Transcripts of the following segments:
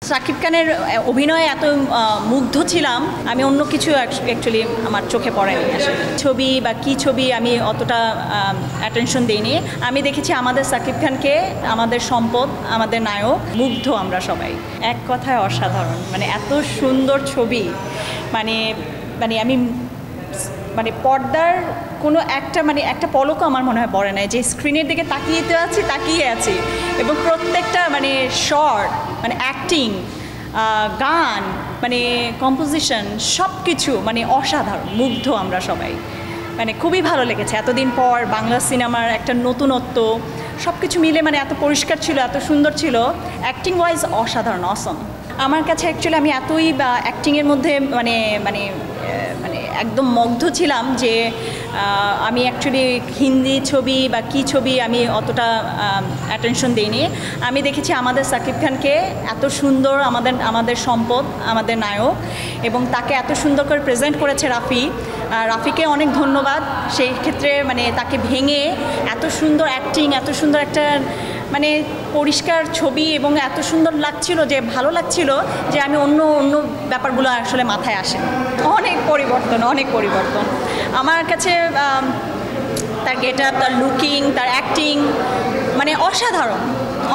শাকিব খানের অভিনয়ে এত মুগ্ধ ছিলাম, আমি অন্য কিছু অ্যাকচুয়ালি আমার চোখে পড়েনি আসলে। ছবি বা কী ছবি আমি অতটা অ্যাটেনশন দিইনি। আমি দেখেছি আমাদের শাকিব খানকে, আমাদের সম্পদ, আমাদের নায়ক। মুগ্ধ আমরা সবাই, এক কথায় অসাধারণ। মানে এত সুন্দর ছবি, মানে মানে আমি মানে পর্দার কোনো একটা পলকও আমার মনে হয় পড়ে নাই, যে স্ক্রিনের দিকে তাকিয়ে আছি এবং প্রত্যেকটা শর্ট, অ্যাক্টিং, গান, কম্পোজিশন, সব কিছু অসাধারণ। মুগ্ধ আমরা সবাই, খুবই ভালো লেগেছে। এতদিন পর বাংলা সিনেমার একটা নতুনত্ব, সব কিছু মিলে এত পরিষ্কার ছিল, এত সুন্দর ছিল। অ্যাক্টিং ওয়াইজ অসাধারণ, অসম। আমার কাছে অ্যাকচুয়ালি আমি এতই অ্যাক্টিংয়ের মধ্যে একদম মুগ্ধ ছিলাম যে আমি অ্যাকচুয়ালি হিন্দি ছবি বা কী ছবি আমি অতটা অ্যাটেনশন দিইনি। আমি দেখেছি আমাদের শাকিব খানকে এত সুন্দর, আমাদের সম্পদ, আমাদের নায়ক, এবং তাকে এত সুন্দর করে প্রেজেন্ট করেছে রাফিকে অনেক ধন্যবাদ। সেই ক্ষেত্রে তাকে ভেঙে এত সুন্দর অ্যাক্টিং, এত সুন্দর একটা পরিষ্কার ছবি, এবং এত সুন্দর লাগছিল, যে ভালো লাগছিল যে আমি অন্য ব্যাপারগুলো আসলে মাথায় আসে। অনেক পরিবর্তন আমার কাছে। তার গেট আপ, তার লুকিং, তার অ্যাক্টিং অসাধারণ,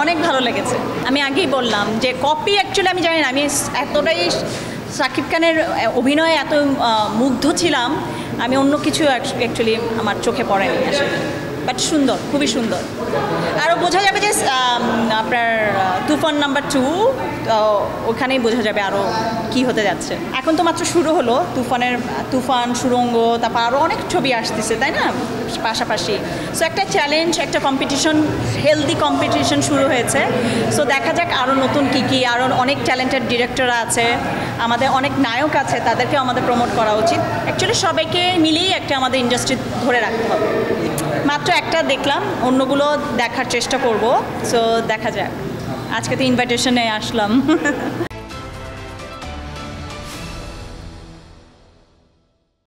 অনেক ভালো লেগেছে। আমি আগেই বললাম যে কপি অ্যাকচুয়ালি আমি জানি না, আমি এতটাই শাকিব খানের অভিনয়ে এত মুগ্ধ ছিলাম, আমি অন্য কিছু অ্যাকচুয়ালি আমার চোখে পড়েনি আসলে। বাট সুন্দর, খুবই সুন্দর। আরও বোঝা যাবে যে আপনার তুফান নাম্বার 2, ওখানেই বোঝা যাবে আরও কী হতে যাচ্ছে। এখন তো মাত্র শুরু হলো তুফান, সুড়ঙ্গ, তারপর আরও অনেক ছবি আসতেছে, তাই না, পাশাপাশি। সো একটা চ্যালেঞ্জ, একটা কম্পিটিশন, হেলদি কম্পিটিশন শুরু হয়েছে। সো দেখা যাক আরও নতুন কী, আরও অনেক ট্যালেন্টেড ডিরেক্টর আছে, আমাদের অনেক নায়ক আছে, তাদেরকেও আমাদের প্রমোট করা উচিত। অ্যাকচুয়ালি সবাইকে মিলেই একটা আমাদের ইন্ডাস্ট্রি ধরে রাখতে হবে। মাত্র একটা দেখলাম, অন্যগুলো দেখার চেষ্টা করব। সো দেখা যাক। আজকে তো ইনভাইটেশনে আসলাম।